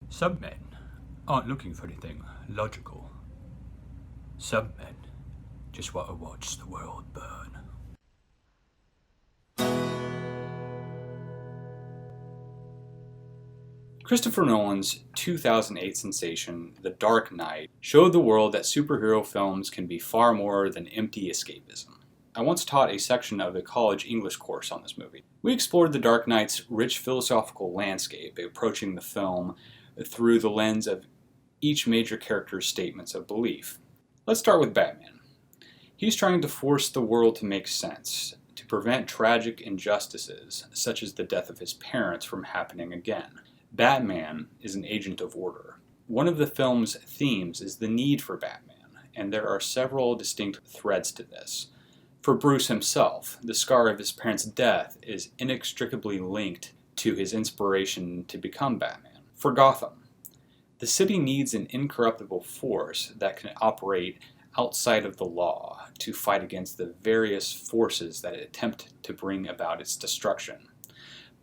Some men aren't looking for anything logical. Some men just want to watch the world burn. Christopher Nolan's 2008 sensation, The Dark Knight, showed the world that superhero films can be far more than empty escapism. I once taught a section of a college English course on this movie. We explored The Dark Knight's rich philosophical landscape, approaching the film through the lens of each major character's statements of belief. Let's start with Batman. He's trying to force the world to make sense, to prevent tragic injustices, such as the death of his parents, from happening again. Batman is an agent of order. One of the film's themes is the need for Batman, and there are several distinct threads to this. For Bruce himself, the scar of his parents' death is inextricably linked to his inspiration to become Batman. For Gotham, the city needs an incorruptible force that can operate outside of the law to fight against the various forces that attempt to bring about its destruction.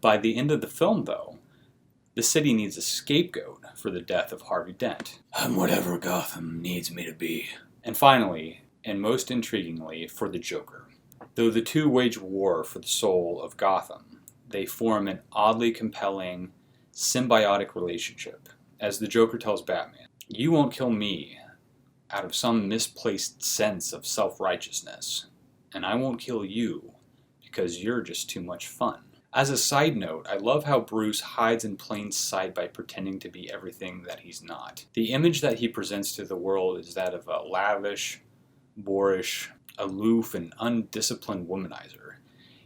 By the end of the film, though, the city needs a scapegoat for the death of Harvey Dent. I'm whatever Gotham needs me to be. And finally, and most intriguingly, for the Joker. Though the two wage war for the soul of Gotham, they form an oddly compelling, symbiotic relationship. As the Joker tells Batman, "You won't kill me out of some misplaced sense of self-righteousness, and I won't kill you because you're just too much fun." As a side note, I love how Bruce hides in plain sight by pretending to be everything that he's not. The image that he presents to the world is that of a lavish, boorish, aloof, and undisciplined womanizer.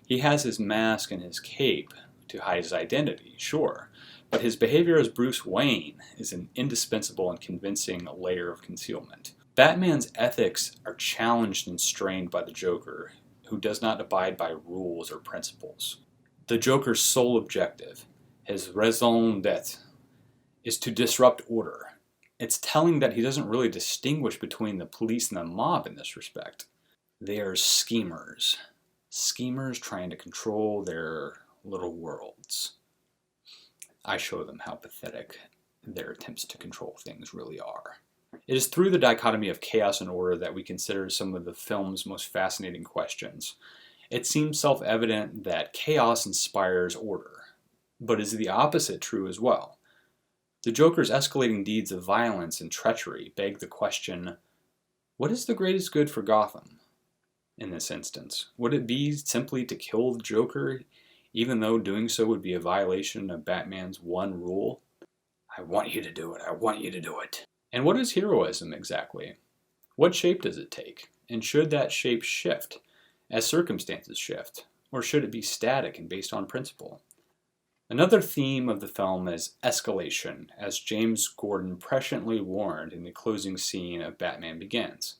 He has his mask and his cape to hide his identity, sure, but his behavior as Bruce Wayne is an indispensable and convincing layer of concealment. Batman's ethics are challenged and strained by the Joker, who does not abide by rules or principles. The Joker's sole objective, his raison d'etre, is to disrupt order. It's telling that he doesn't really distinguish between the police and the mob in this respect. They are schemers. Schemers trying to control their little worlds. I show them how pathetic their attempts to control things really are. It is through the dichotomy of chaos and order that we consider some of the film's most fascinating questions. It seems self-evident that chaos inspires order, but is the opposite true as well? The Joker's escalating deeds of violence and treachery beg the question, what is the greatest good for Gotham in this instance? Would it be simply to kill the Joker, even though doing so would be a violation of Batman's one rule? I want you to do it, I want you to do it. And what is heroism exactly? What shape does it take? And should that shape shift as circumstances shift? Or should it be static and based on principle? Another theme of the film is escalation, as James Gordon presciently warned in the closing scene of Batman Begins.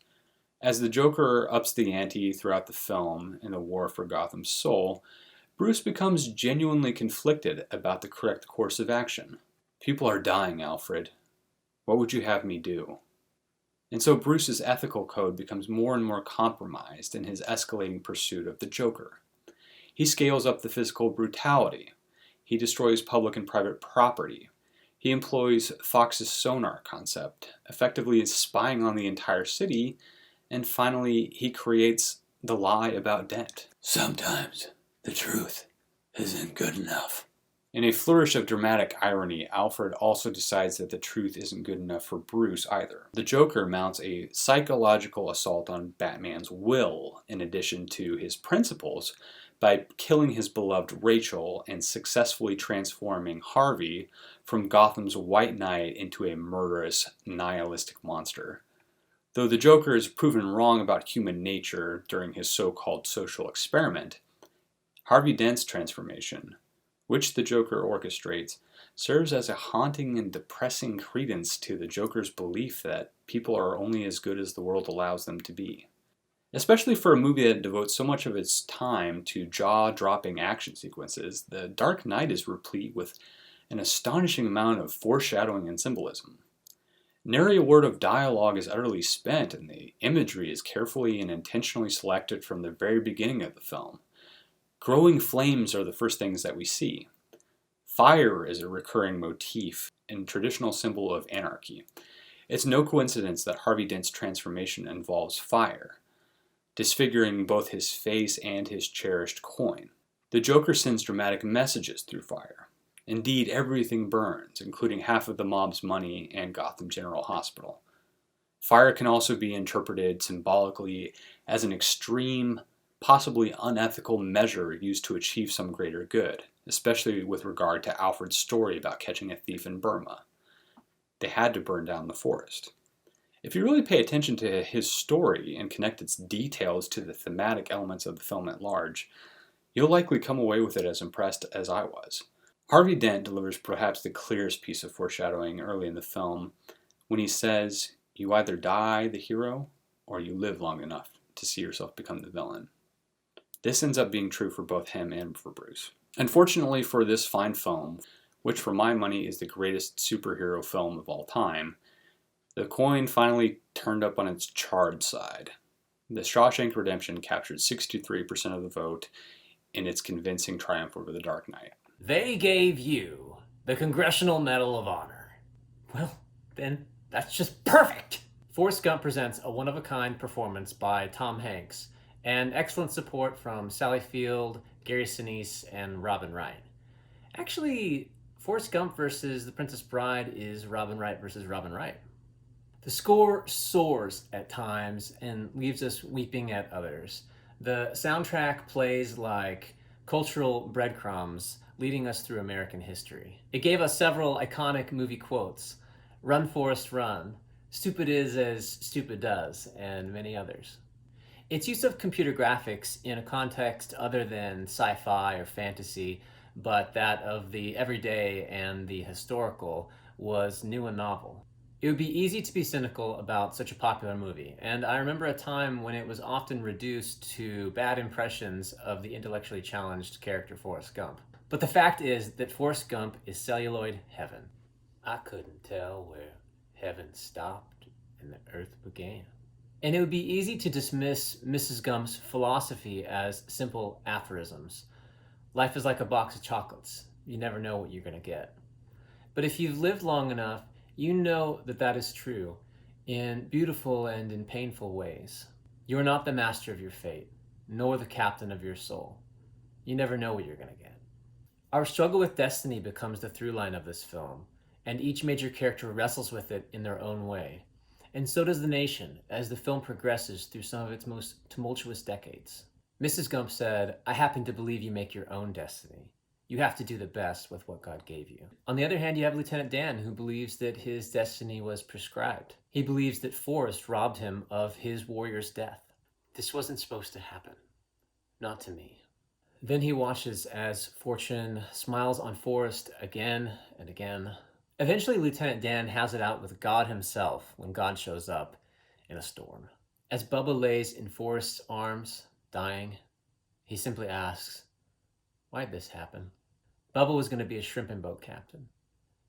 As the Joker ups the ante throughout the film in the war for Gotham's soul, Bruce becomes genuinely conflicted about the correct course of action. People are dying, Alfred. What would you have me do? And so Bruce's ethical code becomes more and more compromised in his escalating pursuit of the Joker. He scales up the physical brutality. He destroys public and private property. He employs Fox's sonar concept, effectively spying on the entire city, and finally he creates the lie about Dent. Sometimes the truth isn't good enough. In a flourish of dramatic irony, Alfred also decides that the truth isn't good enough for Bruce either. The Joker mounts a psychological assault on Batman's will, in addition to his principles, by killing his beloved Rachel and successfully transforming Harvey from Gotham's White Knight into a murderous, nihilistic monster. Though the Joker is proven wrong about human nature during his so-called social experiment, Harvey Dent's transformation, which the Joker orchestrates, serves as a haunting and depressing credence to the Joker's belief that people are only as good as the world allows them to be. Especially for a movie that devotes so much of its time to jaw-dropping action sequences, The Dark Knight is replete with an astonishing amount of foreshadowing and symbolism. Nary a word of dialogue is utterly spent, and the imagery is carefully and intentionally selected from the very beginning of the film. Growing flames are the first things that we see. Fire is a recurring motif and traditional symbol of anarchy. It's no coincidence that Harvey Dent's transformation involves fire, disfiguring both his face and his cherished coin. The Joker sends dramatic messages through fire. Indeed, everything burns, including half of the mob's money and Gotham General Hospital. Fire can also be interpreted symbolically as an extreme, possibly unethical measure used to achieve some greater good, especially with regard to Alfred's story about catching a thief in Burma. They had to burn down the forest. If you really pay attention to his story and connect its details to the thematic elements of the film at large, you'll likely come away with it as impressed as I was. Harvey Dent delivers perhaps the clearest piece of foreshadowing early in the film when he says, "You either die the hero, or you live long enough to see yourself become the villain." This ends up being true for both him and for Bruce. Unfortunately for this fine film, which for my money is the greatest superhero film of all time, the coin finally turned up on its charred side. The Shawshank Redemption captured 63% of the vote in its convincing triumph over The Dark Knight. They gave you the Congressional Medal of Honor. Well, then that's just perfect! Forrest Gump presents a one-of-a-kind performance by Tom Hanks and excellent support from Sally Field, Gary Sinise, and Robin Wright. Actually, Forrest Gump versus The Princess Bride is Robin Wright versus Robin Wright. The score soars at times and leaves us weeping at others. The soundtrack plays like cultural breadcrumbs leading us through American history. It gave us several iconic movie quotes: "Run, Forrest, run," "Stupid is as stupid does," and many others. Its use of computer graphics in a context other than sci-fi or fantasy, but that of the everyday and the historical, was new and novel. It would be easy to be cynical about such a popular movie, and I remember a time when it was often reduced to bad impressions of the intellectually challenged character Forrest Gump. But the fact is that Forrest Gump is celluloid heaven. I couldn't tell where heaven stopped and the earth began. And it would be easy to dismiss Mrs. Gump's philosophy as simple aphorisms. Life is like a box of chocolates. You never know what you're going to get. But if you've lived long enough, you know that that is true in beautiful and in painful ways. You are not the master of your fate, nor the captain of your soul. You never know what you're going to get. Our struggle with destiny becomes the through line of this film, and each major character wrestles with it in their own way. And so does the nation as the film progresses through some of its most tumultuous decades. Mrs. Gump said, "I happen to believe you make your own destiny. You have to do the best with what God gave you." On the other hand, you have Lieutenant Dan, who believes that his destiny was prescribed. He believes that Forrest robbed him of his warrior's death. This wasn't supposed to happen. Not to me. Then he watches as fortune smiles on Forrest again and again. Eventually, Lieutenant Dan has it out with God himself when God shows up in a storm. As Bubba lays in Forrest's arms, dying, he simply asks, "Why'd this happen?" Bubba was going to be a shrimping boat captain,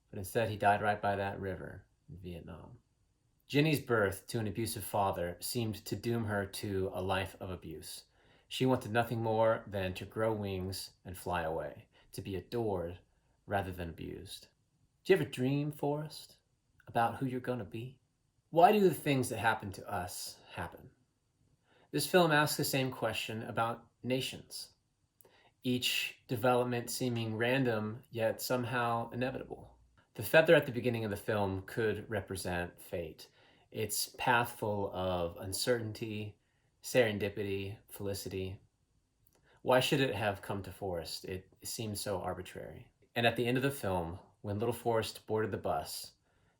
but instead he died right by that river in Vietnam. Jenny's birth to an abusive father seemed to doom her to a life of abuse. She wanted nothing more than to grow wings and fly away, to be adored rather than abused. Do you ever dream, Forrest, about who you're going to be? Why do the things that happen to us happen? This film asks the same question about nations. Each development seeming random, yet somehow inevitable. The feather at the beginning of the film could represent fate. Its path full of uncertainty, serendipity, felicity. Why should it have come to Forrest? It seems so arbitrary. And at the end of the film, when little Forrest boarded the bus,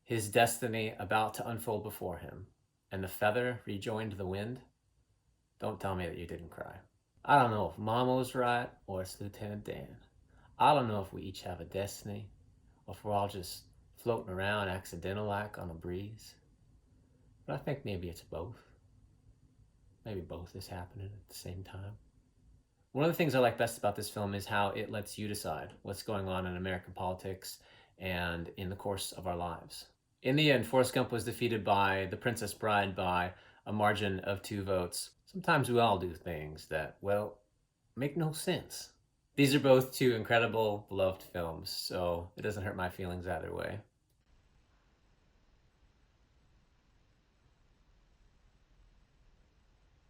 his destiny about to unfold before him, and the feather rejoined the wind, don't tell me that you didn't cry. I don't know if Mama was right or it's Lieutenant Dan. I don't know if we each have a destiny or if we're all just floating around accidental-like on a breeze. But I think maybe it's both. Maybe both is happening at the same time. One of the things I like best about this film is how it lets you decide what's going on in American politics and in the course of our lives. In the end, Forrest Gump was defeated by The Princess Bride by a margin of 2 votes. Sometimes we all do things that, well, make no sense. These are both two incredible, beloved films, so it doesn't hurt my feelings either way.